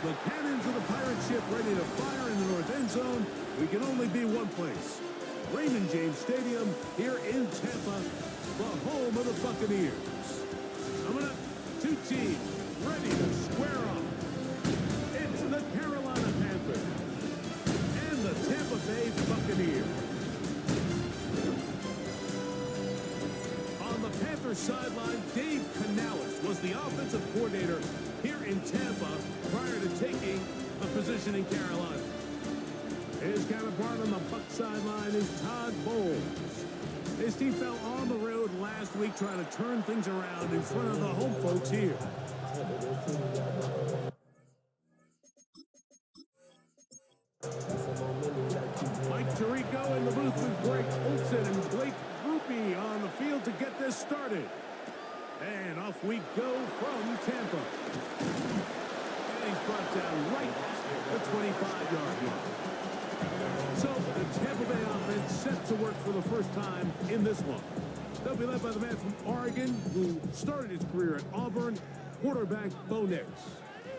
the cannons of the pirate ship ready to fire in the north end zone, we can only be one place. Raymond James Stadium here in Tampa, the home of the Buccaneers. Coming up, two teams ready to square up. It's the Carolina Panthers and the Tampa Bay Buccaneers. On the Panthers sideline, Dave Canales was the offensive coordinator here in Tampa prior to taking a position in Carolina. His counterpart on the Buck sideline is Todd Bowles. His team fell on the road last week trying to turn things around in front of the home folks here. Mike Tirico in the booth with Greg Olsen and Blake Groupie on the field to get this started. And off we go from Tampa. And he's brought down right at the 25-yard line. So the Tampa Bay offense set to work for the first time in this one. They'll be led by the man from Oregon who started his career at Auburn, quarterback Bo Nix.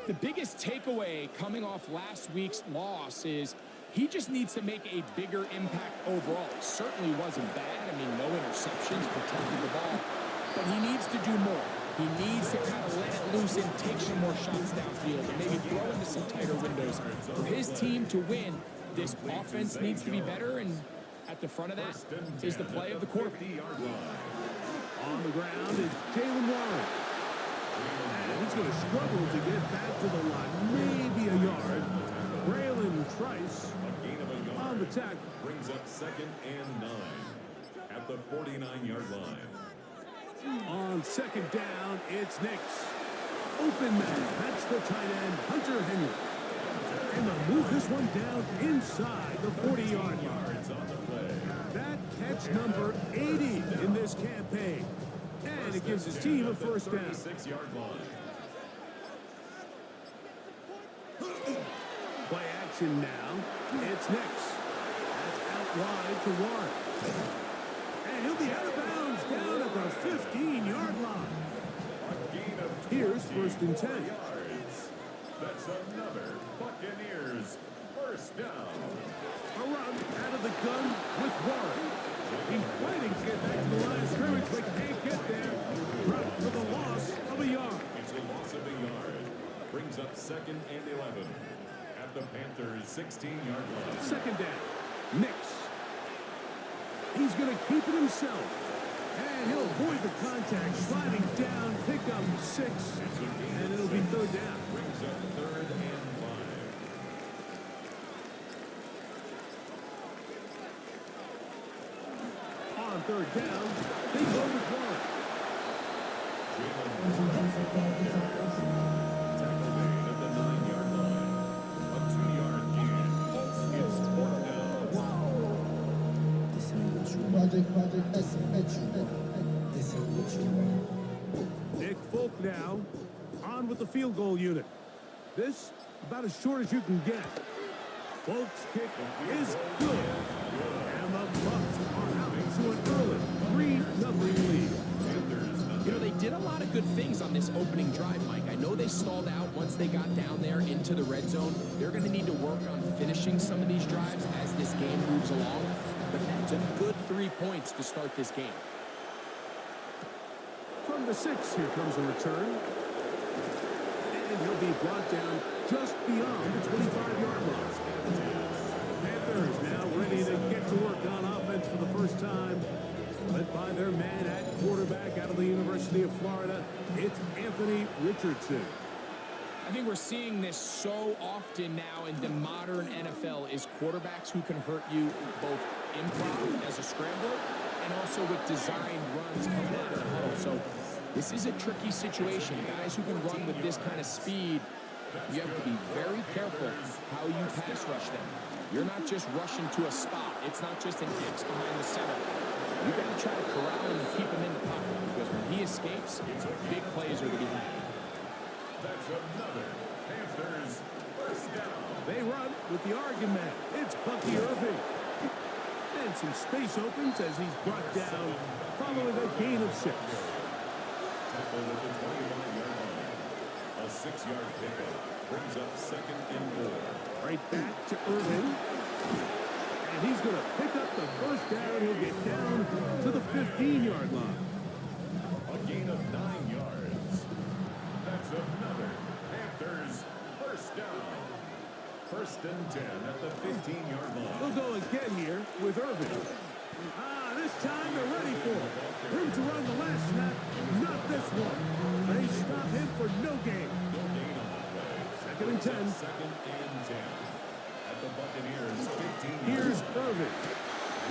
The biggest takeaway coming off last week's loss is he just needs to make a bigger impact overall. It certainly wasn't bad. I mean, no interceptions, protected the ball. But he needs to do more. He needs to kind of let it loose and take some more shots downfield and maybe throw into some tighter windows. For his team to win, this offense needs to be better, and at the front of that is the play of the quarterback. On the ground is Jalen Warren. And he's going to struggle to get back to the line. Maybe a yard. Braylon Trice on the tackle. Brings up 2nd and 9 at the 49-yard line. On 2nd down, it's Nix. Open man. That's the tight end, Hunter Henry. And they'll move this one down inside the 40-yard line. That catch number 80 in this campaign. And it gives his team a first down. 6-yard line. Play action now. It's Nix. That's out wide to Warren. And he'll be out of bounds down at the 15-yard line. Here's 1st and 10. That's another Buccaneers first down. A run out of the gun with Warren. He's waiting to get back to the line of scrimmage, but can't get there. Dropped for the loss of a yard. It's a loss of a yard. Brings up 2nd and 11 at the Panthers' 16-yard line. 2nd down. Nix. He's going to keep it himself. And he'll avoid the contact, sliding down, pick up 6, and it'll be 3rd down. Brings up 3rd and 5. On 3rd down, they go with Warren. Tackle made at the 9-yard line. A 2-yard gain. It's 4th down. Nick Folk now on with the field goal unit. This about as short as you can get. Folk's kick is good. And the Bucs are out to an early 3-0 lead. You know, they did a lot of good things on this opening drive, Mike. I know they stalled out once they got down there into the red zone. They're going to need to work on finishing some of these drives as this game moves along. But that's a good 3 points to start this game. From the 6, here comes a return. And he'll be brought down just beyond the 25-yard line. Panthers now ready to get to work on offense for the first time. Led by their man at quarterback out of the University of Florida, it's Anthony Richardson. I think we're seeing this so often now in the modern NFL is quarterbacks who can hurt you both improv as a scrambler and also with designed runs coming out of the huddle. So this is a tricky situation. Guys who can run with this kind of speed, you have to be very careful how you pass rush them. You're not just rushing to a spot. It's not just an X behind the center. You got to try to corral him and keep him in the pocket because when he escapes, big plays are to be had. That's another Panthers first down. They run with the Oregon man. It's Bucky Irving. And some space opens as he's brought down following a gain of 6. Tackle at the 25-yard line. A 6-yard pickup brings up 2nd and 4. Right back to Irvin. And he's going to pick up the first down. He'll get down to the 15-yard line. A gain of 9 yards. That's another Panthers first down. 1st and 10 at the 15-yard line. We'll go again here with Irvin. This time they're ready for it. Room to run the last snap. Not this one. They stop him for no gain. No gain on the play. 2nd and 10. 2nd and 10 at the Buccaneers 15. Here's Irvin.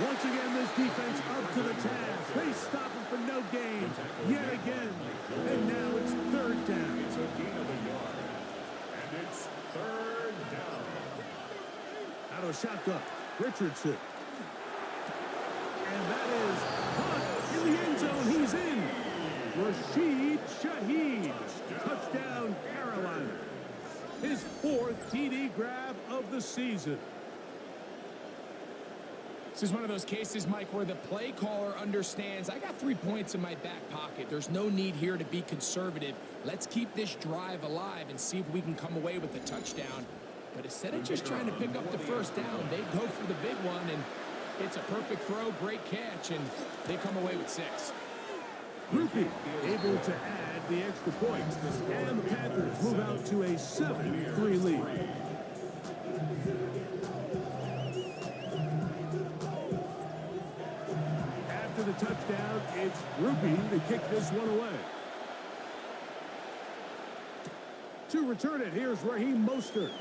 Once again, this defense up to the task. They stop him for no gain. Yet again. And now it's 3rd down. It's a gain of a yard. And it's 3rd down. Out of shotgun. Richardson. And that is caught in the end zone. He's in. Rashid Shaheed. Touchdown, Carolina. His 4th TD grab of the season. This is one of those cases, Mike, where the play caller understands, I got 3 points in my back pocket. There's no need here to be conservative. Let's keep this drive alive and see if we can come away with a touchdown. But instead of just trying to pick up the first down, they go for the big one, and it's a perfect throw, great catch, and they come away with 6. Groupie able to add the extra points. And the Panthers move out to a 7-3 lead. After the touchdown, it's Groupie to kick this one away. To return it, here's Raheem Mostert.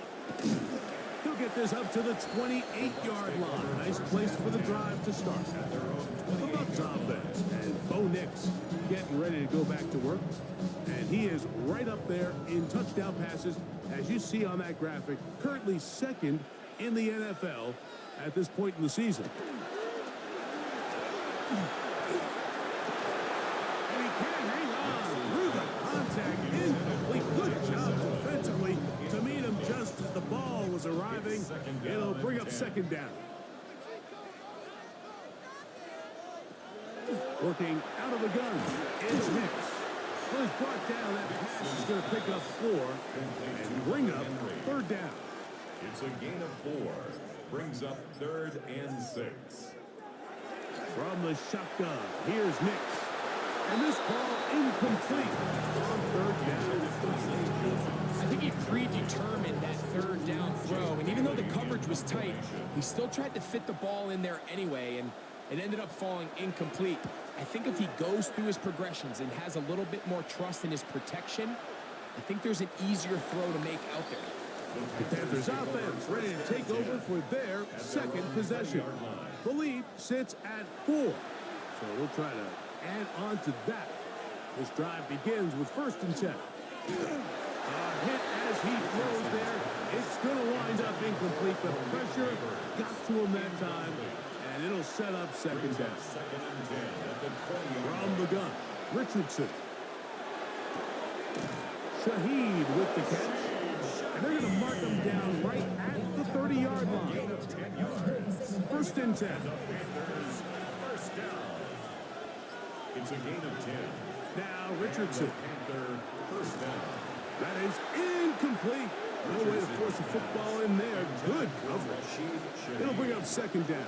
He'll get this up to the 28-yard line. Nice place for the drive to start. The Bucs offense, and Bo Nix getting ready to go back to work. And he is right up there in touchdown passes, as you see on that graphic, currently 2nd in the NFL at this point in the season. And he can't hang on through the contact. Incomplete. Good job defensively to meet him just as the ball was arriving. It'll bring up 2nd down. Working out of the gun, it's Nix. Well, he's brought down. That pass is going to pick up 4 and bring up 3rd down. It's a gain of 4. Brings up 3rd and 6. From the shotgun, here's Nix. And this ball incomplete on 3rd down. I think he predetermined that 3rd down throw, and even though the coverage was tight, he still tried to fit the ball in there anyway, and it ended up falling incomplete. I think if he goes through his progressions and has a little bit more trust in his protection, I think there's an easier throw to make out there. The Panthers offense ready to take over for their 2nd possession. The lead sits at 4. So we'll try to add on to that. This drive begins with 1st and 10. A hit as he throws there. It's going to wind up incomplete. The pressure got to him that time, and it'll set up 2nd down. From the gun, Richardson. Shaheed with the catch. And they're going to mark him down right at the 30-yard line. 1st and 10. First down. It's a gain of 10. Now Richardson. Panther first down. That is incomplete. No way to force the football in there. Good coverage. It'll bring up 2nd down.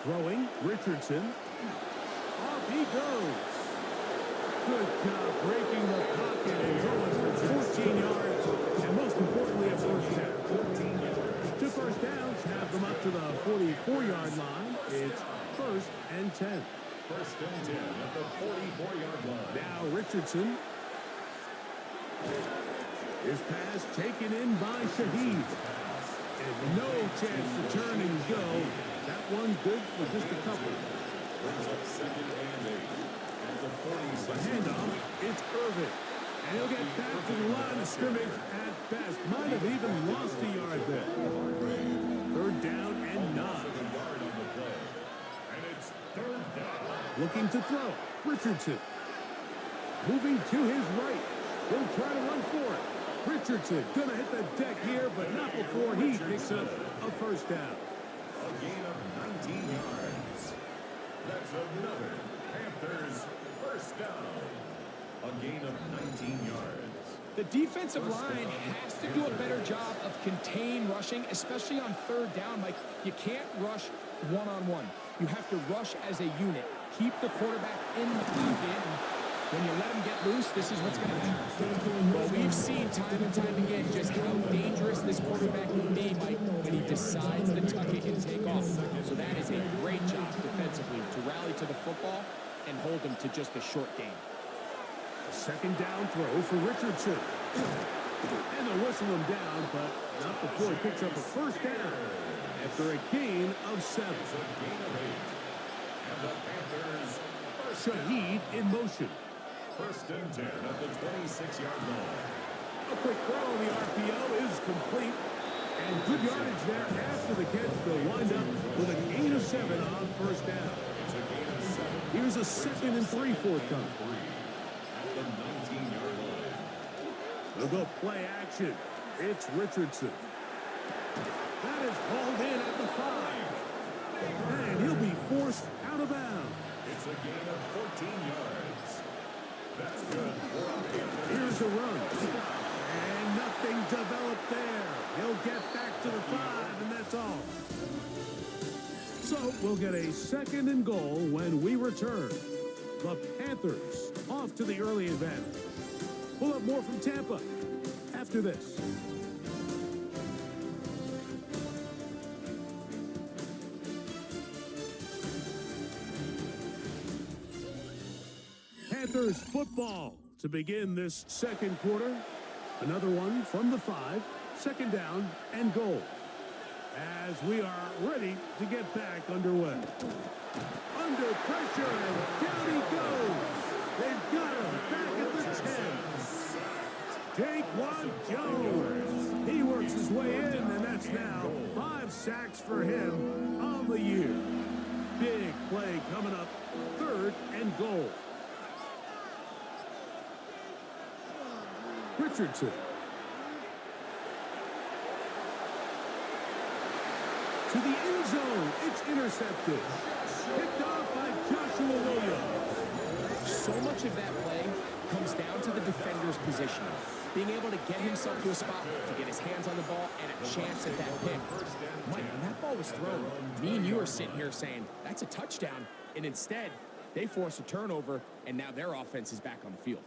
Throwing, Richardson. Off he goes. Good job breaking the pocket and going for 14 yards. And most importantly, a 1st down. 2 first downs have them up to the 44-yard line. It's 1st and 10. 1st and 10 at the 44-yard line. Now Richardson. His pass taken in by Shaheed. And no chance to turn and go. That one good for just a couple. Brings up 2nd and 8 at the 46. Handoff, it's Irvin. And he'll get back to the line of scrimmage at best. Might have even lost a yard there. 3rd down and 9. And it's 3rd down. Looking to throw. Richardson. Moving to his right. He'll try to run for it. Richardson gonna hit the deck here, but not before he picks up a 1st down. A gain of 19 yards. That's another Panthers first down. A gain of 19 yards. The defensive line has to do a better job of contain rushing, especially on third down. Like, you can't rush one-on-one. You have to rush as a unit. Keep the quarterback in the pocket. And when you let him get loose, this is what's going to happen. Well, we've seen time and time again just how dangerous this quarterback can be, Mike, when he decides to tuck it and take off. So that is a great job defensively to rally to the football and hold him to just a short game. A second down throw for Richardson. And they'll whistle him down, but not before he picks up a first down after a gain of 7. And the Panthers Shaheed in motion. first and 10 at the 26-yard line. A quick throw on the RPO is complete. And good yardage there after the catch. They'll wind up with a gain of 7 on first down. It's a gain of 7. Here's a 2nd and 3 forthcoming. At the 19-yard line. They'll go play action. It's Richardson. That is hauled in at the 5. And he'll be forced out of bounds. It's a gain of 14 yards. That's good for a Panther. Here's a run. And nothing developed there. He'll get back to the 5, and that's all. So we'll get a 2nd and goal when we return. The Panthers off to the early advantage. We'll have more from Tampa after this. Panthers football to begin this second quarter. Another one from the 5, 2nd down and goal. As we are ready to get back underway. Under pressure, and down he goes. They've got him back at the 10. Daquan Jones. He works his way in, and that's now 5 sacks for him on the year. Big play coming up, 3rd and goal. Richardson. To the end zone. It's intercepted. Picked off by Joshua Williams. So much of that play comes down to the defender's positioning. Being able to get himself to a spot, to get his hands on the ball, and a chance at that pick. Mike, when that ball was thrown, me and you are sitting here saying, that's a touchdown. And instead, they force a turnover, and now their offense is back on the field.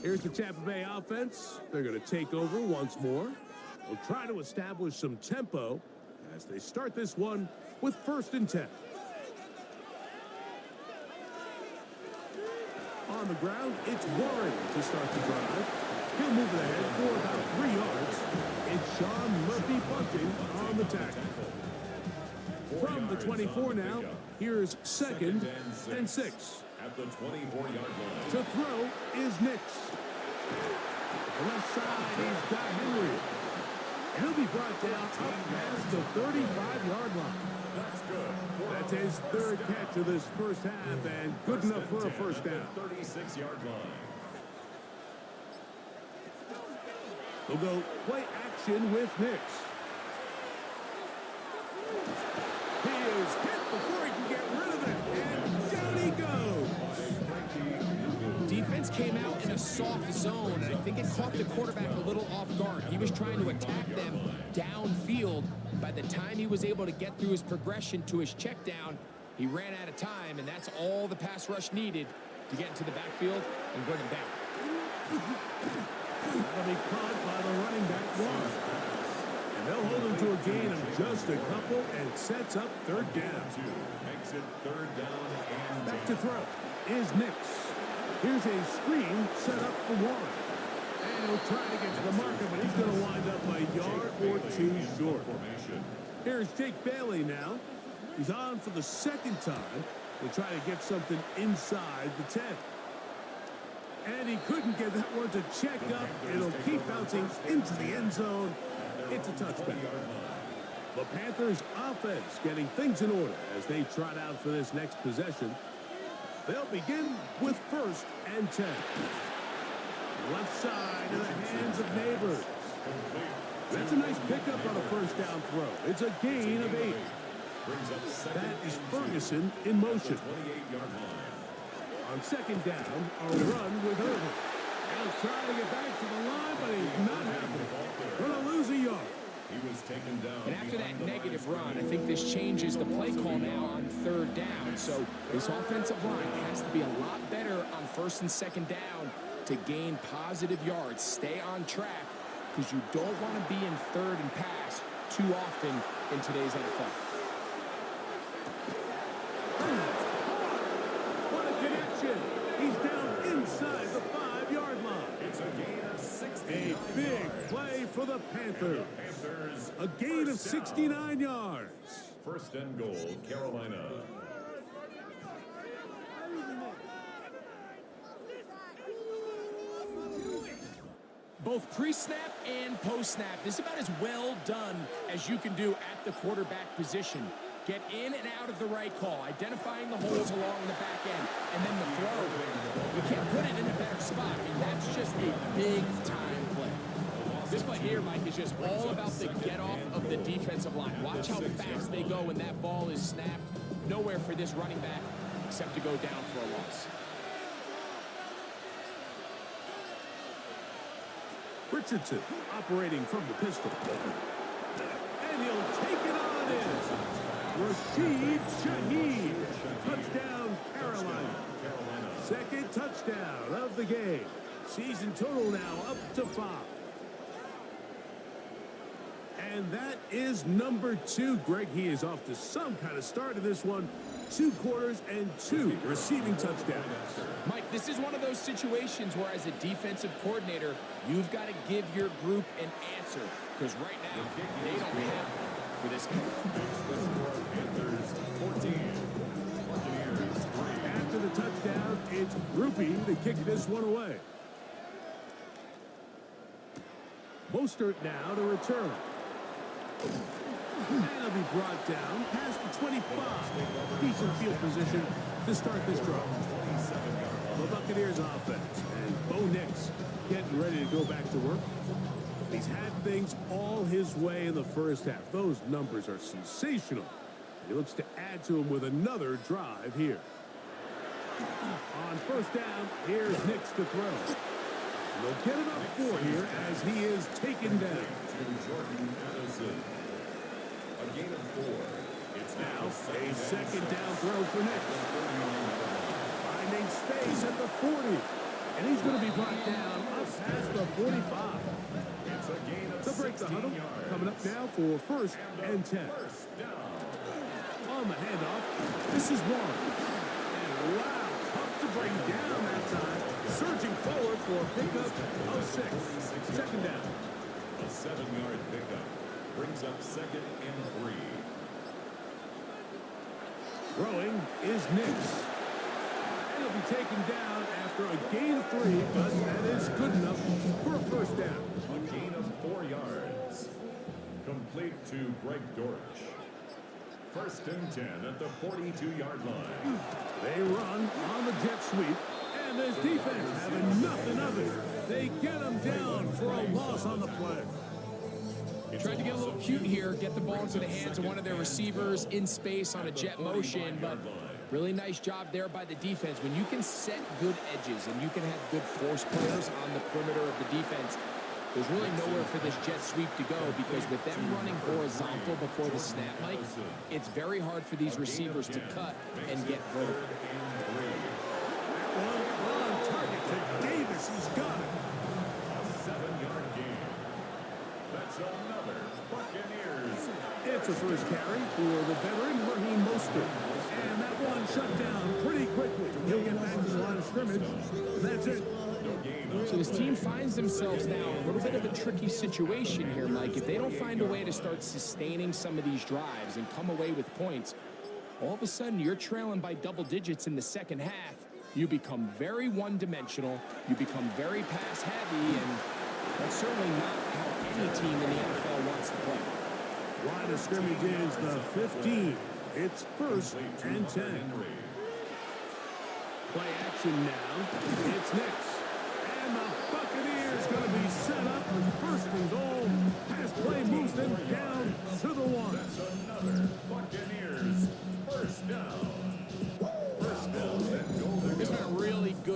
Here's the Tampa Bay offense. They're going to take over once more. They'll try to establish some tempo as they start this one with 1st and 10. On the ground, it's Warren to start the drive. He'll move it ahead for about 3 yards. It's Sean Murphy bunting on the tackle. From the 24 now, here's 2nd and 6. At the 24-yard line. To throw is Nix. Left side, he's got Henry. And he'll be brought down up past the 35-yard line. That's good. That's his 3rd catch of this first half, and good enough for a first down. 36-yard line. He'll go play action with Nix. He is hit before he can get rid of it, and down he goes. Defense came out in a soft zone, and I think it caught the quarterback a little off guard. He was trying to attack them downfield. By the time he was able to get through his progression to his check down, he ran out of time, and that's all the pass rush needed to get into the backfield and bring him down. That'll be caught by the running back Warren. And they'll hold him to a gain of just a couple, and sets up 3rd down. Makes it 3rd down and Back to throw is Nix. Here's a screen set up for Warren. And he'll try to get to the marker, but he's going to wind up a yard or 2 short. Here's Jake Bailey now. He's on for the 2nd time. He'll try to get something inside the 10. And he couldn't get that one to check up. It'll keep bouncing into the end zone. It's a touchback. The Panthers offense getting things in order as they trot out for this next possession. They'll begin with 1st and 10. Left side in the hands of Neighbors. That's a nice pickup on a first down throw. It's a gain of 8. That is Ferguson in motion. On second down, a run with Irvin. He'll try to get back to the line, but he's not happening. Going to lose a yard. He was taken down. And after that negative run, I think this changes the play call now on third down. So this offensive line has to be a lot better on first and second down to gain positive yards. Stay on track because you don't want to be in third and pass too often in today's NFL. What a connection. He's down inside the 5-yard line. It's a gain of 60. A big play for the Panthers. A gain of 69 yards. First and goal, Carolina. Both pre-snap and post-snap, this is about as well done as you can do at the quarterback position. Get in and out of the right call, identifying the holes along the back end, and then the throw. You can't put it in a better spot. I mean, that's just a big-time play. This play here, Mike, is just all about the get-off of the defensive line. Watch how fast they go when that ball is snapped. Nowhere for this running back except to go down for a loss. Richardson operating from the pistol. And he'll take it on in. Rashid Shaheed. Touchdown, Carolina. Second touchdown of the game. Season total now up to 5. And that is number 2. Greg, he is off to some kind of start in this one. 2 quarters and 2 receiving touchdowns. Mike, this is one of those situations where as a defensive coordinator, you've got to give your group an answer. Because right now, they don't have it for this game. Panthers 14. Buccaneers 3. After the touchdown, it's Groupie to kick this one away. Mostert now to return. And he'll be brought down past the 25. Decent field position to start this drive. The Buccaneers offense and Bo Nix getting ready to go back to work. He's had things all his way in the first half. Those numbers are sensational. He looks to add to them with another drive here. On first down, here's Nix to throw. And they'll get it up 4 here as he is taken down. A gain of 4. It's Now a second down throw for Nix. Finding space at the 40. And he's going to be brought down up past the 45. It's a gain of To break the 16 huddle, yards. coming up now for first and 10. First down. On the handoff, this is one. And wow, tough to bring down that time. Surging forward for a pickup of 6. Second down. A 7-yard pickup brings up second and 3. Throwing is Nix. And he'll be taken down after a gain of 3, but that is good enough for a first down. A gain of 4 yards. Complete to Greg Dortch. First and 10 at the 42-yard line. They run on the jet sweep, and this defense having nothing of it. They get them down for a loss on the play. Tried to get a little cute here, get the ball into the hands of one of their receivers in space on a jet motion, but really nice job there by the defense. When you can set good edges and you can have good force players on the perimeter of the defense, there's really nowhere for this jet sweep to go because with them running horizontal before the snap, Mike, it's very hard for these receivers to cut and get vertical. One on target to Davis. He's got it. A 7-yard gain. That's another Buccaneers. It's a first carry for the veteran Raheem Mostert. And that one shut down pretty quickly. He'll get back to the line of scrimmage. That's it. So this team finds themselves now in a little bit of a tricky situation here, Mike. If they don't find a way to start sustaining some of these drives and come away with points, all of a sudden you're trailing by double digits in the second half. You become very one-dimensional. You become very pass-heavy, and that's certainly not how any team in the NFL wants to play. Line of scrimmage is the 15. It's first and 10. Play action now. It's Nix. And the Buccaneers going to be set up with first and goal. Pass play moves them down to the 1. That's another Buccaneers first down. First down and goal. It's been a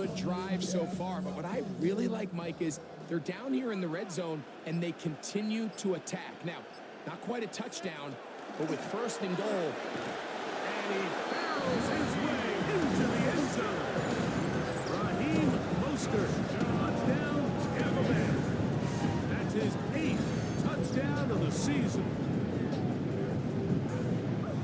good drive so far, but what I really like, Mike, is they're down here in the red zone, and they continue to attack. Now, not quite a touchdown, but with 1st and goal. And he barrels his way into the end zone. Raheem Mostert, touchdown, Tampa Bay. That's his 8th touchdown of the season.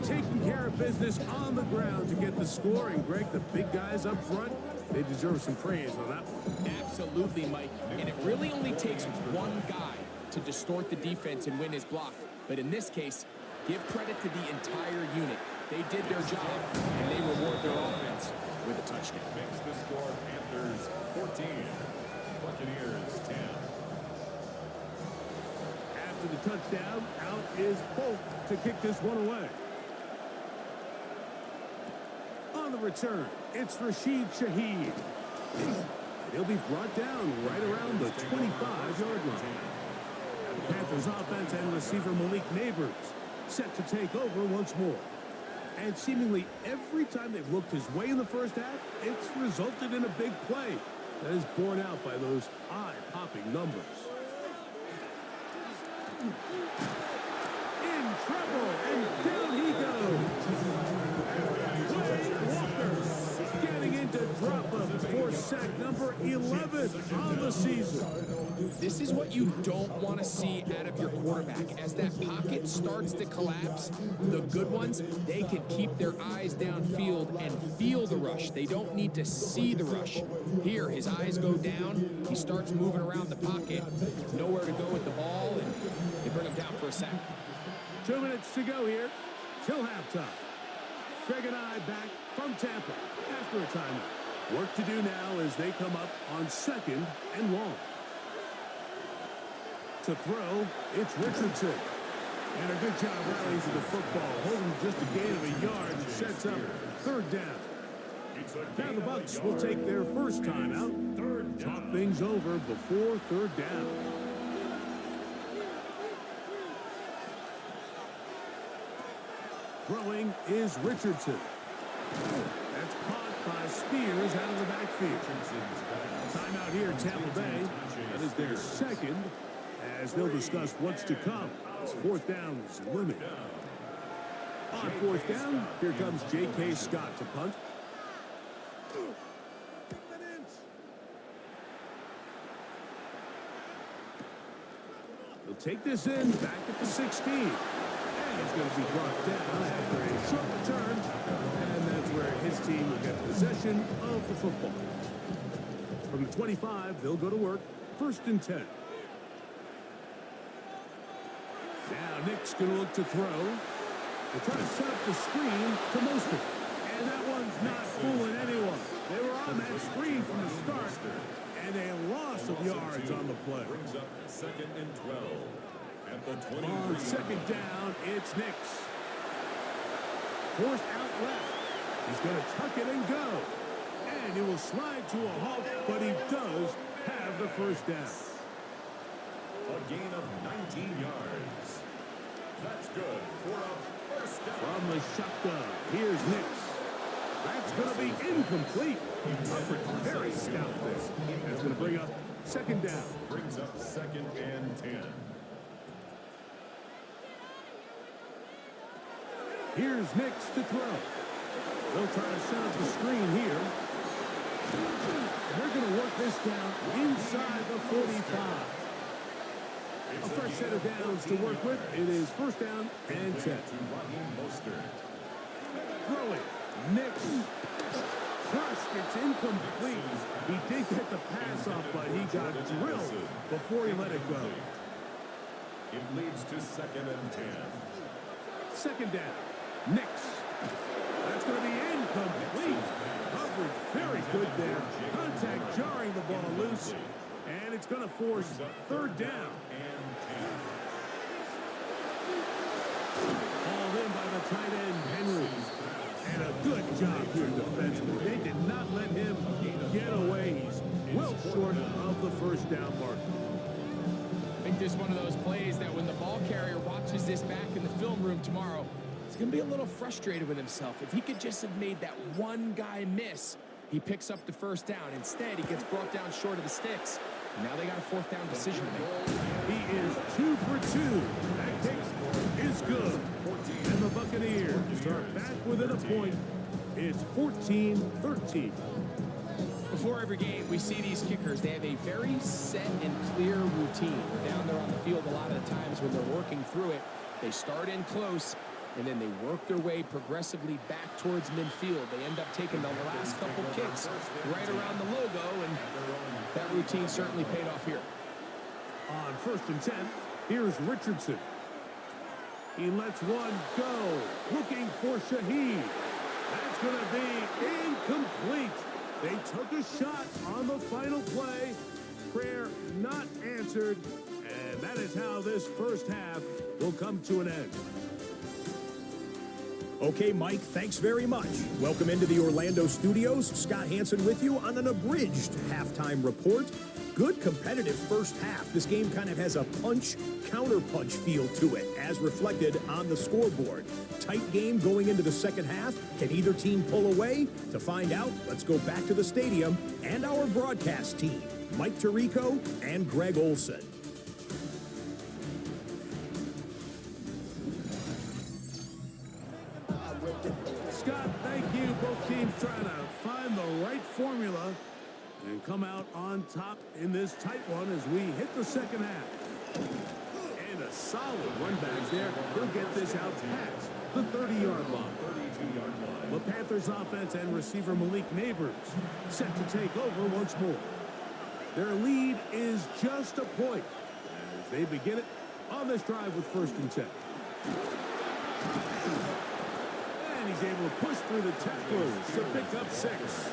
Taking care of business on the ground to get the score. And, Greg, the big guys up front, they deserve some praise on that one. Absolutely, Mike. And it really only takes one guy to distort the defense and win his block. But in this case, give credit to the entire unit. They did their job, and they reward their offense with a touchdown. Makes the score Panthers 14, Buccaneers 10. After the touchdown, out is Folk to kick this one away. On the return, it's Rashid Shaheed. He'll be brought down right around the 25-yard line. The Panthers offense and receiver Malik Neighbors set to take over once more. And seemingly every time they've looked his way in the first half, it's resulted in a big play that is borne out by those eye-popping numbers. In trouble, and down he goes. Walker getting into drop-up for sack number 11 on the season. This is what you don't want to see out of your quarterback. As that pocket starts to collapse, the good ones, they can keep their eyes downfield and feel the rush. They don't need to see the rush. Here, his eyes go down. He starts moving around the pocket. Nowhere to go with the ball, and they bring him down for a sack. 2 minutes to go here till halftime. Greg and I back from Tampa after a timeout. Work to do now as they come up on 2nd and long. To throw, it's Richardson. And a good job rallies to the football, holding just a gain of a yard and sets up 3rd down. Now the Bucs will take their first time out. Talk things over before 3rd down. Throwing is Richardson. That's caught by Spears out of the backfield. Timeout here, Tampa Bay. That is their 2nd, as they'll discuss what's to come as 4th down is looming. On 4th down, here comes J.K. Scott to punt. He'll take this in back at the 16. And he's going to be brought down after a short return. And that's where his team will get possession of the football. From the 25, they'll go to work. 1st and 10. Now Nick's going to look to throw. They try to set up the screen to Mostert. And that one's not fooling anyone. They were on that screen from the start. And a loss of yards on the play. Brings up 2nd and 12. At the 23. On 2nd down, it's Nick's. Forced out left. He's going to tuck it and go. And he will slide to a halt, but he does have the 1st down. A gain of 19 yards. That's good for a 1st down. From the shotgun, here's Nick's. That's going to be incomplete. Hubbard very stout there. That's going to bring up 2nd down. Brings up 2nd and 10. Here's Nick's to throw. They'll try to set up the screen here. They're going to work this down inside the 45. A fresh set of downs to work with. It is 1st down and 10. Throwing. Nick's. Crushed. It's incomplete. He did get the pass off, but he got drilled before he let it go. It leads to 2nd and 10. 2nd down. Nick's. That's going to be incomplete. Coverage very good there. Contact jarring the ball loose. And it's going to force 3rd down. Hauled in by the tight end, Henry. And a good job here defensively. They did not let him get away. He's well short of the 1st down mark. I think this is one of those plays that when the ball carrier watches this back in the film room tomorrow, he's going to be a little frustrated with himself. If he could just have made that one guy miss, He picks up the first down. Instead, he gets brought down short of the sticks. And now they got a fourth down decision to make. He is 2 for 2. That kick is good. And the Buccaneers are back within a point. It's 14-13. Before every game, we see these kickers. They have a very set and clear routine. They're down there on the field a lot of the times when they're working through it. They start in close, and then they work their way progressively back towards midfield. They end up taking the last couple kicks right around the logo, and that routine certainly paid off here. On 1st and 10, here's Richardson. He lets one go, looking for Shaheed. That's going to be incomplete. They took a shot on the final play. Prayer not answered, and that is how this first half will come to an end. Okay, Mike, thanks very much. Welcome into the Orlando studios. Scott Hansen with you on an abridged halftime report. Good competitive first half. This game kind of has a punch-counter-punch feel to it, as reflected on the scoreboard. Tight game going into the second half. Can either team pull away? To find out, let's go back to the stadium and our broadcast team, Mike Tirico and Greg Olson. Scott, thank you. Both teams trying to find the right formula and come out on top in this tight one as we hit the second half. And a solid run back there. He'll get this out past the 30-yard line. The Panthers offense and receiver Malik Neighbors set to take over once more. Their lead is just a point as they begin it on this drive with 1st and 10. And he's able to push through the tacklers to pick up 6.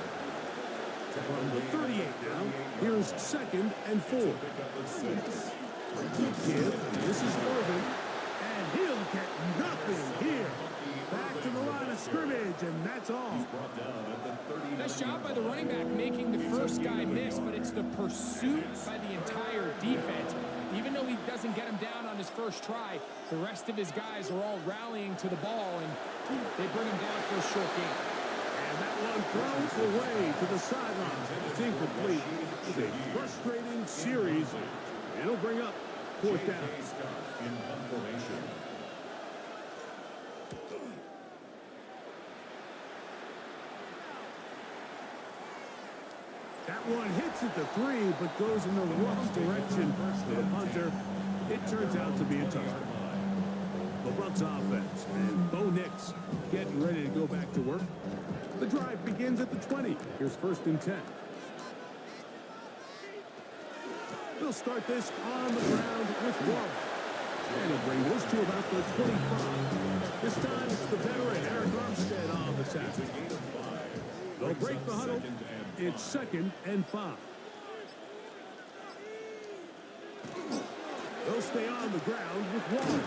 From the 38 now, here's 2nd and 4. Good give. This is Irvin, and he'll get nothing here. Back to the line of scrimmage, and that's all. Nice job by the running back making the first guy miss, but it's the pursuit by the entire defense. Even though he doesn't get him down on his first try, the rest of his guys are all rallying to the ball, and they bring him down for a short game. And that one throws away to the sidelines. It's incomplete. It's a frustrating series. It'll bring up 4th down. That one hits at the 3, but goes in the wrong direction for the punter. It turns out to be a touchdown. The Bucs offense and Bo Nix getting ready to go back to work. The drive begins at the 20. Here's 1st and 10. They'll start this on the ground with Waller. And he'll bring this to about the 25. This time it's the veteran Eric Armstead on the tackle. They'll break the huddle. It's 2nd and 5. They'll stay on the ground with Waller.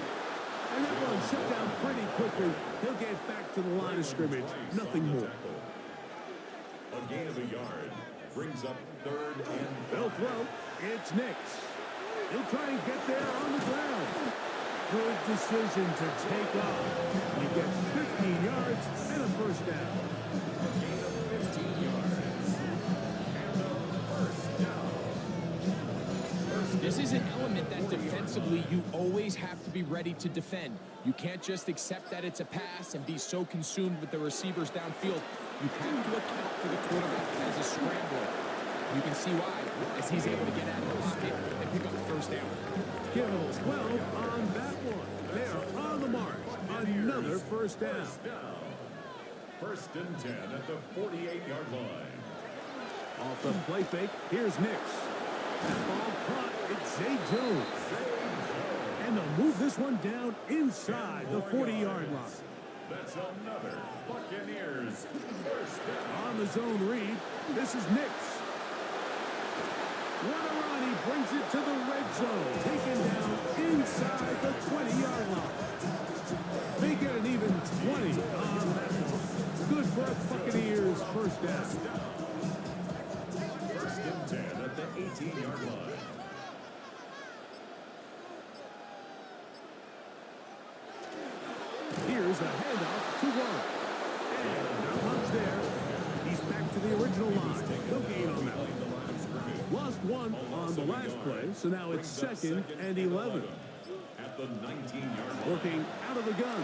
And that one shut down pretty quickly. He'll get back to the line of scrimmage. Nothing more. A gain of a yard brings up 3rd and 5. They'll throw. It's Nix. He'll try and get there on the ground. Good decision to take off. He gets 15 yards and a first down. A gain of 15 yards. And a first down. This is an element that defensively you always have to be ready to defend. You can't just accept that it's a pass and be so consumed with the receivers downfield. You have to account for the quarterback as a scrambler. You can see why, as he's able to get out of the pocket and pick up the first down. Give him 12 on that one. They are on the mark. Another first down. 1st and 10 at the 48-yard line. Off the play fake, here's Nix. That ball caught. It's Zay Jones. And they'll move this one down inside the 40-yard line. That's another Buccaneers first down. On the zone read, this is Nix. What a run, he brings it to the red zone. Taken down inside the 20-yard line. They get an even 20 on that one. Good for a Buccaneers first down. 1st and 10 at the 18-yard line. Here's a handoff to Warren. And not much there. He's back to the original the last play, so now it's second and 11. At the 19-yard line. Working out of the gun,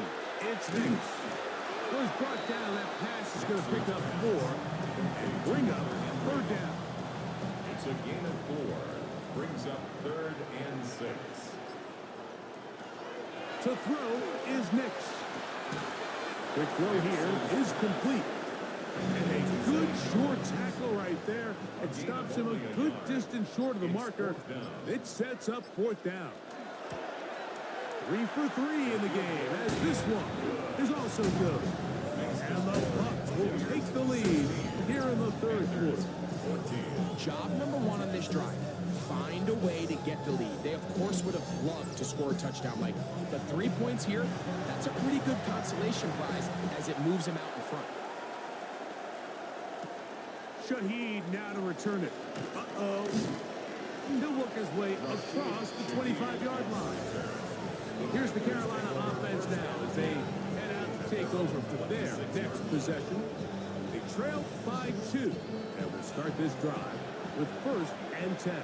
it's Nix. Was brought down. That pass is going to pick up 4 and bring up 3rd down. It's a gain of 4. Brings up 3rd and 6. To throw is Nix. Quick throw here is complete. And a good short tackle right there. It stops him a good distance short of the marker. It sets up 4th down. 3 for 3 in the game, as this one is also good. And the Bucs will take the lead here in the 3rd quarter. Job number 1 on this drive. Find a way to get the lead. They, of course, would have loved to score a touchdown, Mike. But 3 points here, that's a pretty good consolation prize as it moves him out in front. Shaheed now to return it. Uh-oh. He'll work his way across the 25-yard line. Here's the Carolina offense now as they head out to take over for their next possession. They trail by 2 and will start this drive with 1st and 10.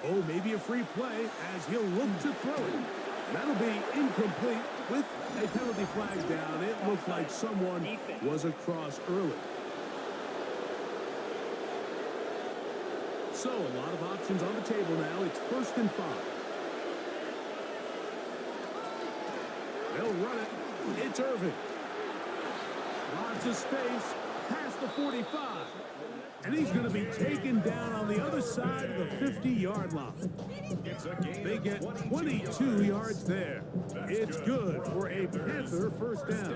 Oh, maybe a free play as he'll look to throw it. That'll be incomplete with a penalty flag down. It looked like someone was across early. So, a lot of options on the table now. It's 1st and 5. They'll run it. It's Irvin. Lots of space past the 45. And he's going to be taken down on the other side of the 50-yard line. They get 22 yards there. It's good for a Panther 1st down.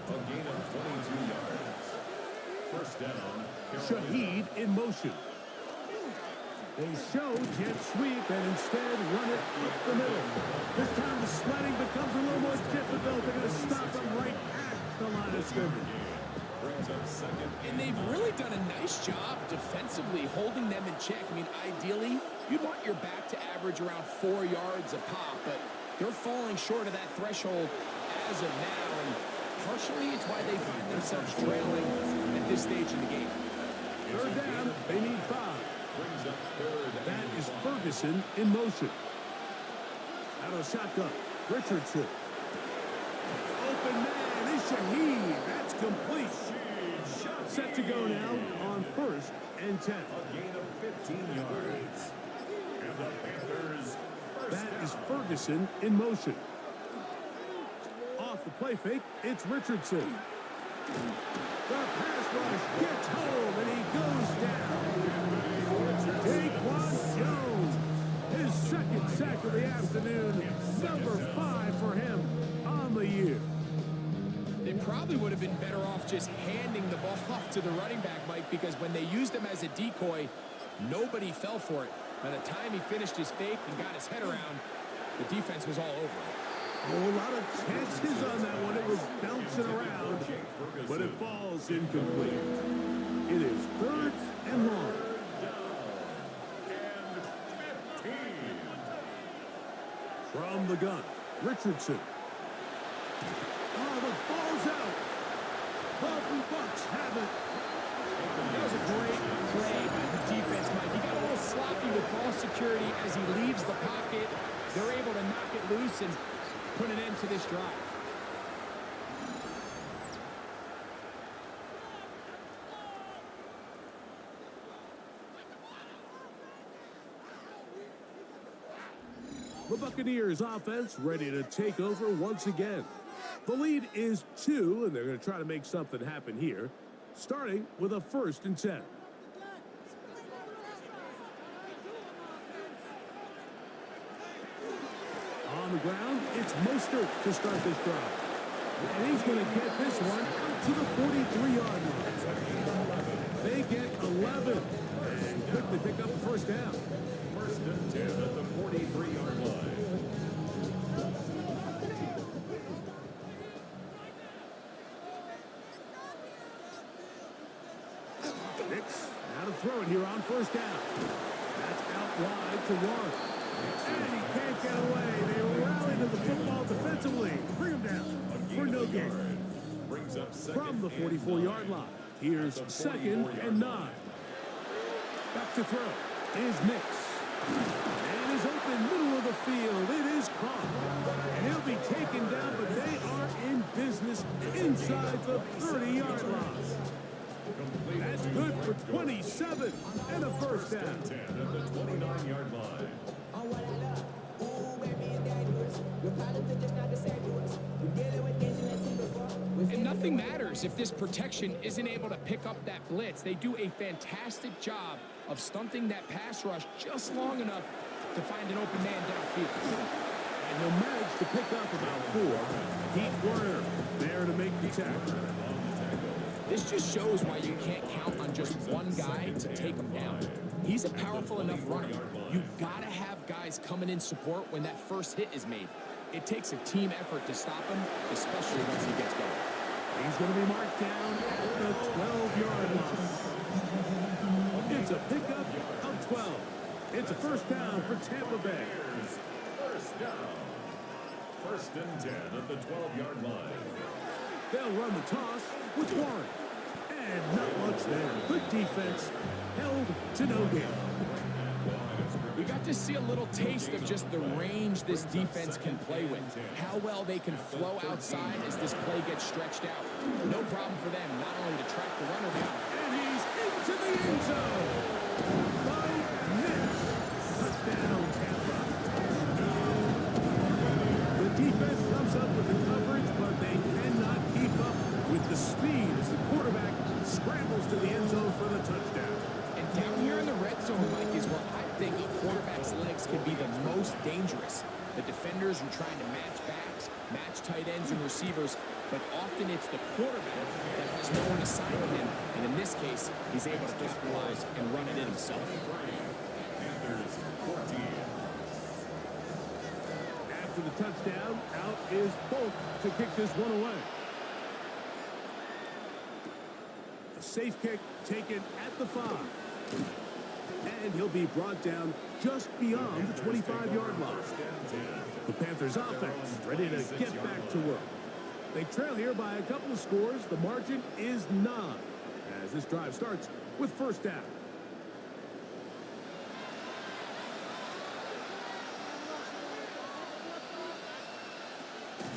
A gain of 22 yards. 1st down. Shaheed in motion. They show jet sweep and instead run it up the middle. This time the sledding becomes a little more difficult. They're going to stop him right at the line of scrimmage. And they've really done a nice job defensively holding them in check. I mean, ideally, you'd want your back to average around 4 yards a pop, but they're falling short of that threshold as of now, and partially it's why they find themselves trailing at this stage in the game. 3rd down, they need 5. That is Ferguson in motion. Out of the shotgun, Richardson. Open man is Shaheed. That's complete. Set to go now on 1st and 10. A gain of 15 yards. And the Panthers. That is Ferguson in motion. Off the play fake, it's Richardson. The pass rush gets home and he goes down. Daquan Jones, his 2nd sack of the afternoon, number 5 for him on the year. They probably would have been better off just handing the ball off to the running back, Mike, because when they used him as a decoy, nobody fell for it. By the time he finished his fake and got his head around, the defense was all over it. Oh, a lot of chances on that one. It was bouncing around, but it falls incomplete. It is 3rd and long. From the gun, Richardson. Oh, the ball's out. The Bucs have it. That was a great play by the defense, Mike. He got a little sloppy with ball security as he leaves the pocket. They're able to knock it loose and put an end to this drive. The Buccaneers offense ready to take over once again. The lead is 2, and they're going to try to make something happen here, starting with a 1st and 10. On the ground, it's Mostert to start this drive. And he's going to get this one out to the 43-yard line. They get 11 and quickly pick up the 1st down. 1st and 10 at the 43-yard line. Nix now to throw it here on 1st down. That's out wide to Warren. And he can't get away. They rally to the football defensively. Bring him down for no gain. From the 44-yard line, Here's second and 9. Back to throw is Nix. And is open middle of the field. It is caught. And he'll be taken down, but they are in business inside the 30-yard line. That's good for 27 and a first down. 10 at the 29-yard line. And nothing matters if this protection isn't able to pick up that blitz. They do a fantastic job of stunting that pass rush just long enough to find an open man downfield. And he'll manage to pick up about 4. Pete Werner there to make the tackle. This just shows why you can't count on just one guy to take him down. He's a powerful enough runner. You've got to have guys coming in support when that first hit is made. It takes a team effort to stop him, especially once he gets going. He's going to be marked down at the 12-yard line. It's a pickup of 12. It's a first down for Tampa Bay. First down. First and 10 at the 12-yard line. They'll run the toss with Warren. And not much there. Good defense. Held to no gain. We got to see a little taste of just the range this defense can play with. How well they can flow outside as this play gets stretched out. No problem for them not only to track the runner down. And he's into the end zone. By Nix. Touchdown, Tampa. The defense comes up with the coverage, but they cannot keep up with the speed as the quarterback scrambles to the end zone for the touchdown. And down here in the red zone, Mike, is where I think quarterback's legs can be the most dangerous. The defenders are trying to match backs, match tight ends and receivers, but often it's the quarterback that has no one assigned to him, and in this case, he's able to capitalize and run it in himself. Panthers 14. After the touchdown, out is Bolt to kick this one away. A safe kick taken at the 5. And he'll be brought down just beyond the 25-yard line. The Panthers offense ready to get back to work. They trail here by a couple of scores. The margin is 9 as this drive starts with first down.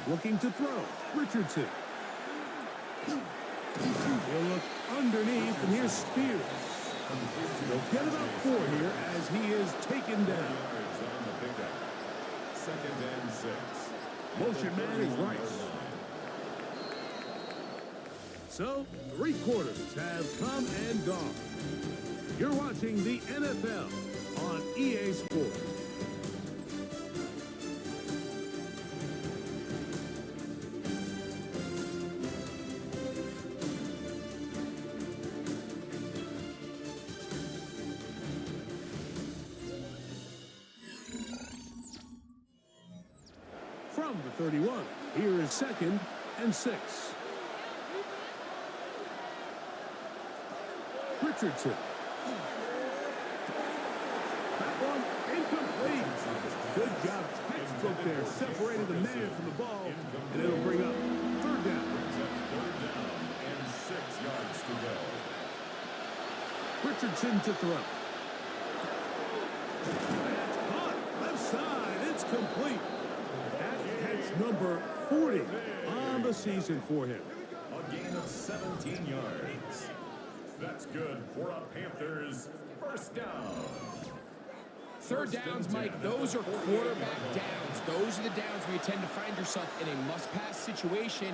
Looking to throw, Richardson. He'll look underneath, and here's Spears. They'll get about 4 here as he is taken down. Second and 6. Motion man is Rice. So, 3 quarters have come and gone. You're watching the NFL on EA Sports. From the 31, here is second and 6. Richardson. That one incomplete. Good job, textbook there. Separated the man from the ball, and it'll bring up third down. Third down and 6 yards to go. Richardson to throw. That's caught. Left side. It's complete. That catch number 40 on the season for him. A gain of 17 yards. That's good for a Panthers first down. Third downs, Mike, those are quarterback downs. Those are the downs where you tend to find yourself in a must-pass situation,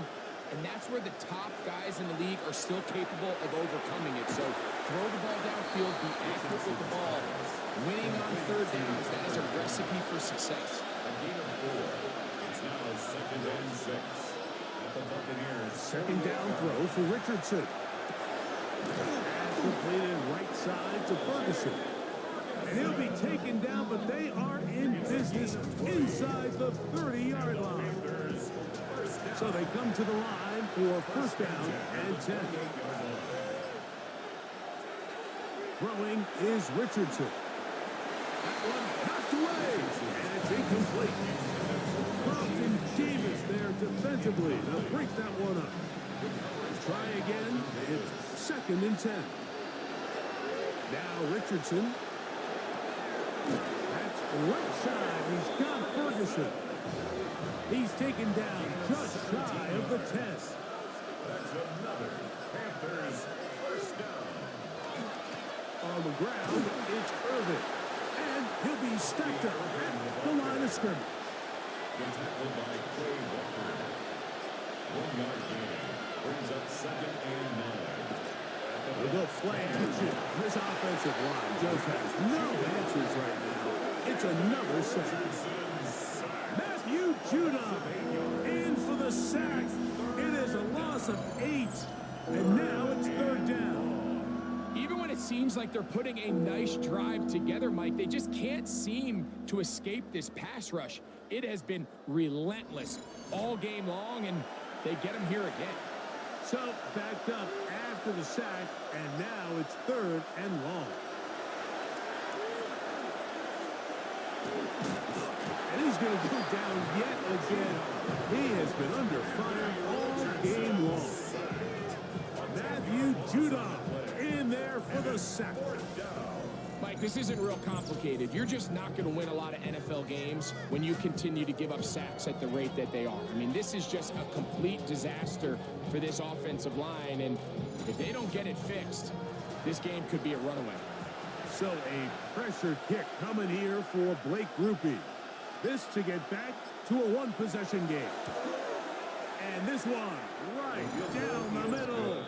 and that's where the top guys in the league are still capable of overcoming it. So throw the ball downfield, be accurate with the ball. Winning on third downs, that is a recipe for success. A gain of 4. It's now second and 6. At the Buccaneers. Second down throw for Richardson. Pass completed right side to Ferguson. And he'll be taken down, but they are in business inside the 30-yard line. So they come to the line for first down and 10. Throwing is Richardson. That one knocked away, and it's incomplete. Carlton Davis there defensively to break that one up. try again. It's 2nd and 10. Now Richardson. That's right side. He's got Ferguson. He's taken down just shy of the 10. That's another Panthers first down. On the ground, it's Irvin. And he'll be stacked up at the line of scrimmage. The tackle by Quay Walker. 1 yard gain. Brings up 2nd and 9. With a play action, this offensive line just has no answers right now. It's another sack. Matthew Judon in for the sack. It is a loss of 8. And now it's 3rd down. Even when it seems like they're putting a nice drive together, Mike, they just can't seem to escape this pass rush. It has been relentless all game long, and they get him here again. So backed up after the sack, and now it's 3rd and long. And he's going to go down yet again. He has been under fire all game long. Matthew Judon in there for the sack. Mike, this isn't real complicated. You're just not going to win a lot of NFL games when you continue to give up sacks at the rate that they are. I mean, this is just a complete disaster for this offensive line, and if they don't get it fixed, this game could be a runaway. So a pressure kick coming here for Blake Grupe. This to get back to a one-possession game. And this one right down the middle.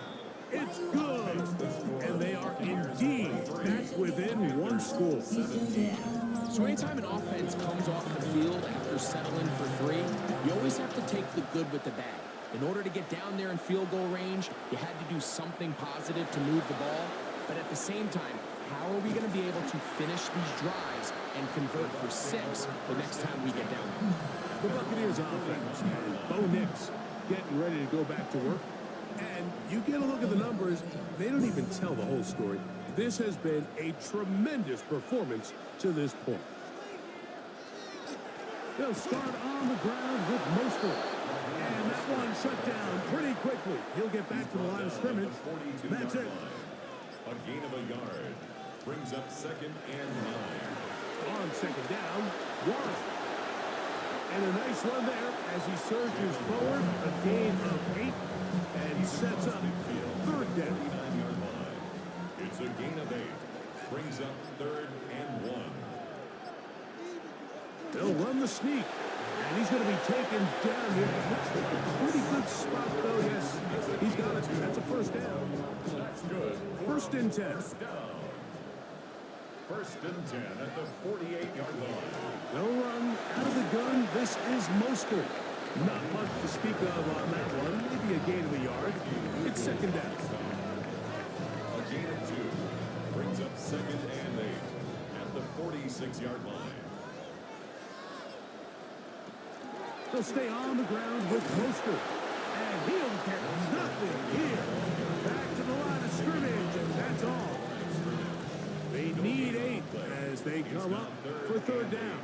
It's good. And they are indeed back within one score. So anytime an offense comes off the field after settling for 3, you always have to take the good with the bad. In order to get down there in field goal range, you had to do something positive to move the ball. But at the same time, how are we going to be able to finish these drives and convert for 6 the next time we get down there? The Buccaneers offense and Bo Nix getting ready to go back to work. And you get a look at the numbers, they don't even tell the whole story. This has been a tremendous performance to this point. They'll start on the ground with Mostert. And that one shut down pretty quickly. He'll get back to the line of scrimmage. And that's it. A gain of a yard. Brings up 2nd and 9. On 2nd down, Warren. And a nice run there as he surges forward. A gain of 8 and sets up 3rd down. 39-yard line. It's a gain of 8. Brings up 3rd and 1. They'll run the sneak. And he's going to be taken down here. Looks like a pretty good spot, though. Yes, he's got it. That's a 1st down. That's good. 1st and 10. First down. 1st and 10 at the 48-yard line. They'll run out of the gun. This is Mostert. Not much to speak of on that one. Maybe a gain of a yard. It's 2nd down. A gain of 2. Brings up 2nd and 8 at the 46-yard line. They'll stay on the ground with Mostert. And he'll get nothing here. Back to the line of scrimmage, and that's all. They need 8 as they come up for 3rd down.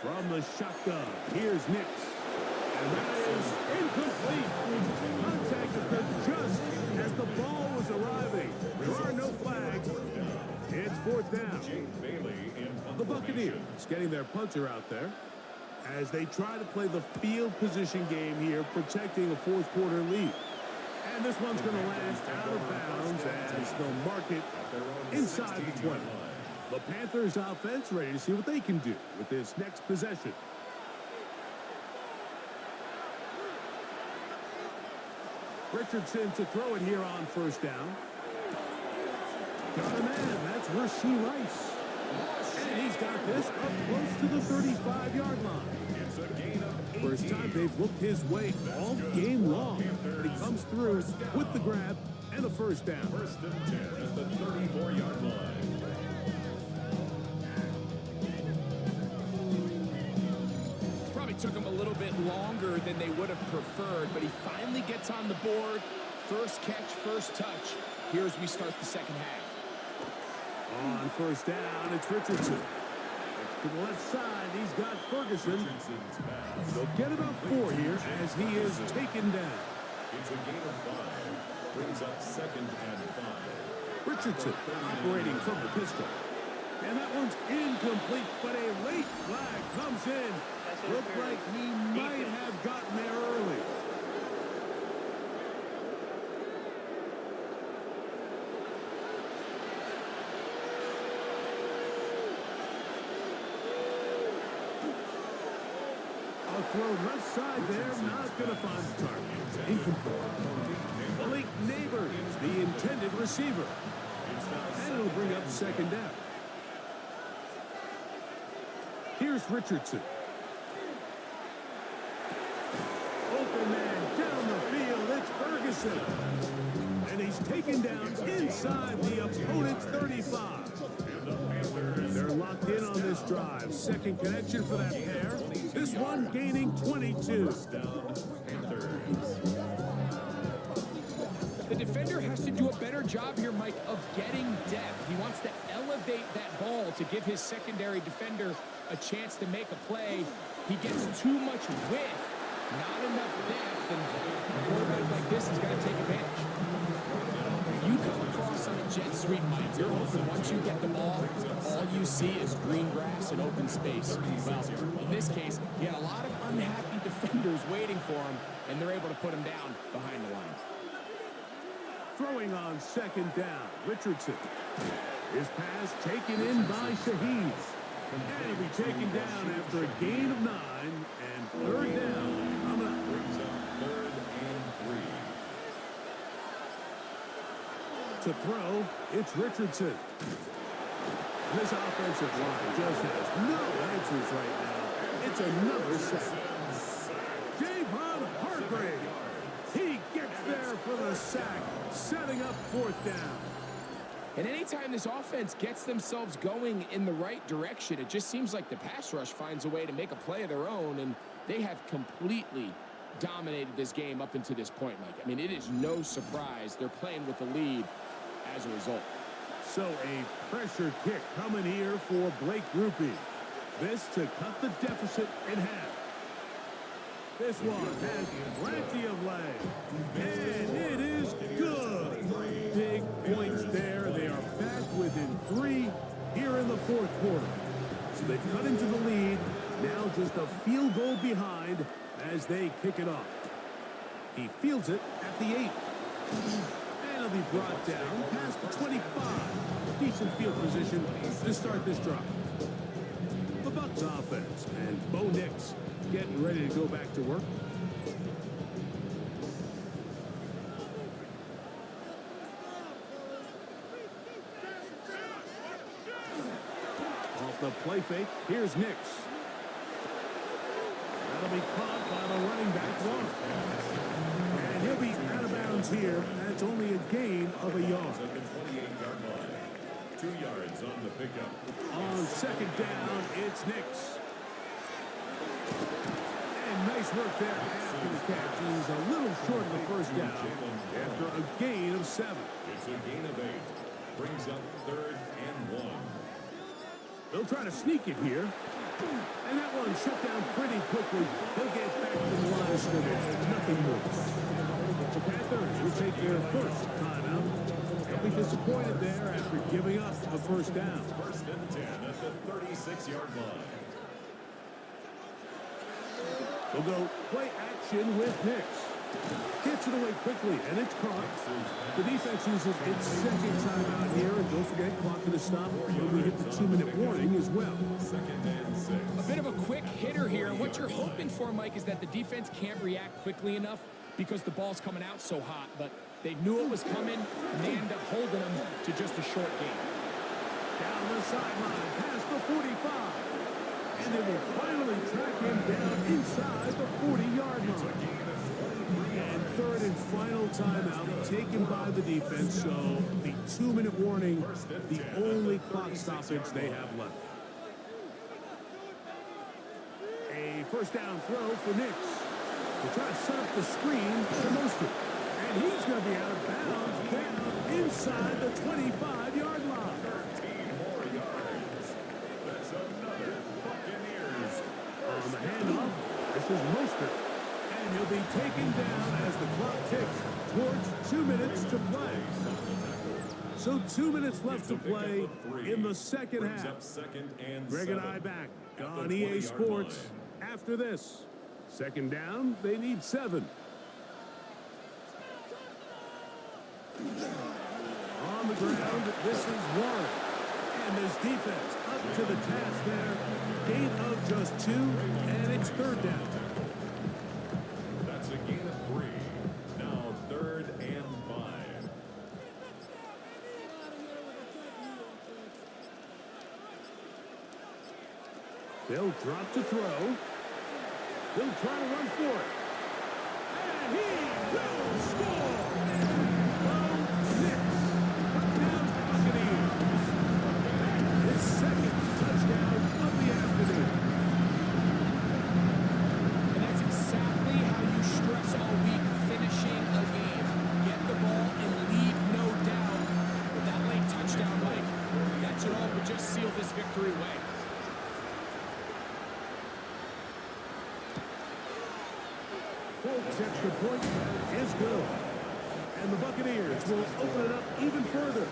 From the shotgun, here's Nix. And that is incomplete. Contact occurred just as the ball was arriving. There are no flags. It's 4th down. The Buccaneers getting their punter out there as they try to play the field position game here, protecting a 4th quarter lead. And this one's going to land out of bounds as they'll mark it inside the 20. The Panthers offense ready to see what they can do with this next possession. Richardson to throw it here on 1st down. Got a man. That's Rasheed Rice. And he's got this up close to the 35-yard line. It's a gain of 18. First time they've looked his way all game long. But he comes through with the grab and a 1st down. 1st and 10 at the 34-yard line. Probably took him a little bit longer than they would have preferred, but he finally gets on the board. First catch, first touch. Here as we start the 2nd half. On 1st down, it's Richardson. To the left side, he's got Ferguson. Richardson's pass. They'll get about 4 here as he is taken down. It's a gain of 5. Brings up 2nd and 5. Richardson operating from the pistol. And that one's incomplete, but a late flag comes in. Looked like he might have gotten there early. A throw left side there, not going to find the target. Incomplete. Malik Neighbors, the intended receiver. And it'll bring up 2nd down. Here's Richardson. Open man down the field. It's Ferguson. And he's taken down inside the opponent's 35. They're locked in on this drive. 2nd connection for that pair. This one gaining 22. The defender has to do a better job here, Mike, of getting depth. He wants to elevate that ball to give his secondary defender a chance to make a play. He gets too much width, not enough depth, and a quarterback like this has got to take advantage. You come across on a jet sweep, Mike, you're hoping once you get the ball, all you see is green grass and open space. Well, in this case, he had a lot of unhappy defenders waiting for him, and they're able to put him down behind the line. Throwing on 2nd down, Richardson. His pass taken in by Shaheed. And he'll be taken down after a gain of 9 and 3rd down. Coming up. Brings up 3rd and 3. To throw, it's Richardson. This offensive line just has no answers right now. It's another sack. Javon Hargrave. He gets there for the sack, setting up 4th down. And anytime this offense gets themselves going in the right direction, it just seems like the pass rush finds a way to make a play of their own, and they have completely dominated this game up until this point, Mike. I mean, it is no surprise they're playing with the lead as a result. So a pressure kick coming here for Blake Grupe. This to cut the deficit in half. This one has plenty of leg. And it is good. Big points there. They are back within 3 here in the 4th quarter. So they've cut into the lead. Now just a field goal behind as they kick it off. He fields it at the 8. And he'll be brought down past the 25. Decent field position to start this drive. The Bucs offense and Bo Nix getting ready to go back to work. Off the play fake, here's Nix. That'll be caught by the running back one. And he'll be out of bounds here. That's only a gain of a yard. At the 28-yard line. 2 yards on the pickup. On 2nd down, it's Nix. And nice work there after the catch. He's a little short of the 1st down after a gain of 7. It's a gain of 8. Brings up 3rd and 1. They'll try to sneak it here. And that one shut down pretty quickly. He'll get back to the line of scrimmage. Nothing more. The Panthers will take their 1st timeout. They'll be disappointed there after giving up a 1st down. 1st and 10 at the 36-yard line. They'll go play action with Nix. Gets it away quickly, and it's caught. The defense uses its 2nd timeout here, and don't forget, clock to the stop when we hit the 2-minute warning as well. 2nd and 6. A bit of a quick hitter here, and what you're hoping for, Mike, is that the defense can't react quickly enough because the ball's coming out so hot, but they knew it was coming, and they end up holding them to just a short gain. Down the sideline, past the 45. And they will finally track him down inside the 40-yard line. And 3rd and final timeout taken by the defense, so the 2-minute warning, the only clock stoppage they have left. A 1st down throw for Nix. They try to set up the screen for Mostert. And he's going to be out of bounds down inside the 25-yard line. 13 more yards. That's another This is Mostert. And he'll be taken down as the clock ticks towards 2 minutes to play. So 2 minutes left to play in the second half. Greg and I back on EA Sports after this. Second down, they need 7. On the ground, this is Warren. And his defense up to the task there. Gain of just 2, and it's third down. That's a gain of 3. Now 3rd and 5. They'll drop to throw. He'll try to run for it. And he will score! Bo Nix. Touchdown Buccaneers. His second touchdown of the afternoon. And that's exactly how you stress all week, finishing a game. Get the ball and leave no doubt. With that late touchdown, Mike, that should all but just seal this victory away. Folks, extra point is good. And the Buccaneers will open it up even further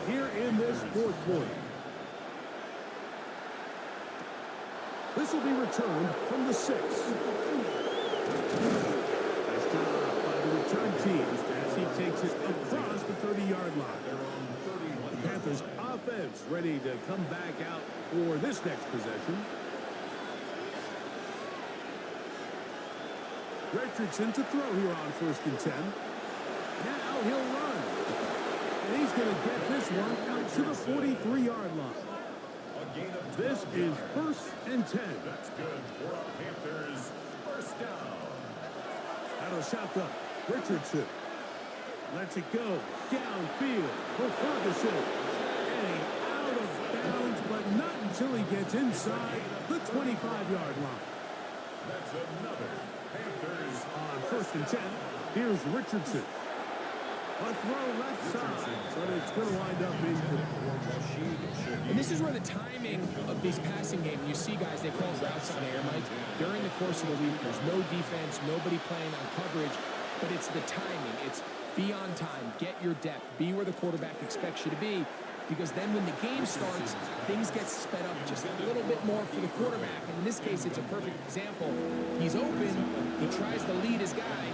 here in this fourth quarter. This will be returned from the 6. Nice job by the return team as he takes it across the 30-yard line. The Panthers offense ready to come back out for this next possession. Richardson to throw here on 1st and 10. Now he'll run. And he's going to get this one out to the 43-yard line. This is 1st and 10. That's good for our Panthers. First down. Out of the shotgun. Richardson lets it go downfield for Ferguson. And out of bounds, but not until he gets inside the 25-yard line. That's another Panthers. On 1st and 10, here's Richardson. A throw left side, but it's going to wind up incomplete. And this is where the timing of these passing games, you see guys, they call routes on air, Mike. During the course of the week, there's no defense, nobody playing on coverage, but it's the timing. It's be on time, get your depth, be where the quarterback expects you to be, because then when the game starts, things get sped up just a little bit more for the quarterback. And in this case, it's a perfect example. He's open, he tries to lead his guy,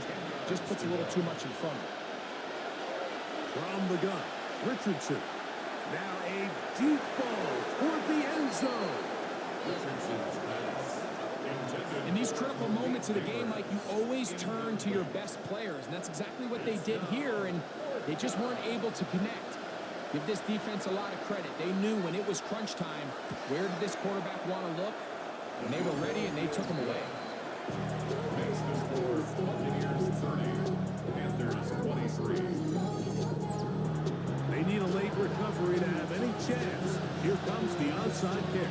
just puts a little too much in front of him. From the gun, Richardson. Now a deep ball toward the end zone. In these critical moments of the game, Mike, you always turn to your best players, and that's exactly what they did here, and they just weren't able to connect. Give this defense a lot of credit. They knew when it was crunch time, where did this quarterback want to look? And they were ready, and they took him away. That's the score. Buccaneers 30. Panthers 23. They need a late recovery to have any chance. Here comes the onside kick.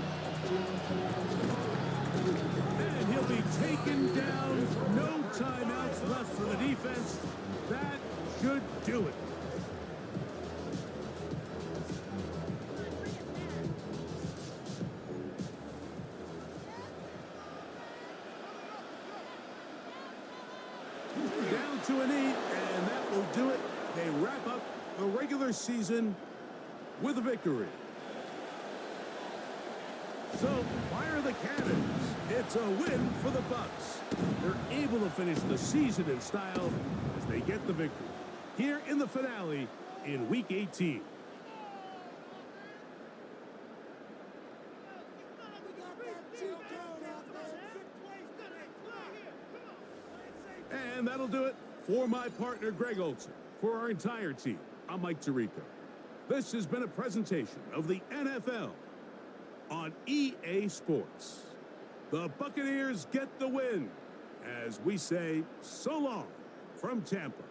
And he'll be taken down. No timeouts left for the defense. That should do it. Down to an 8, and that will do it. They wrap up the regular season with a victory. So, fire the cannons. It's a win for the Bucs. They're able to finish the season in style as they get the victory here in the finale in Week 18. And that'll do it for my partner, Greg Olson. For our entire team, I'm Mike Tirico. This has been a presentation of the NFL on EA Sports. The Buccaneers get the win as we say so long from Tampa.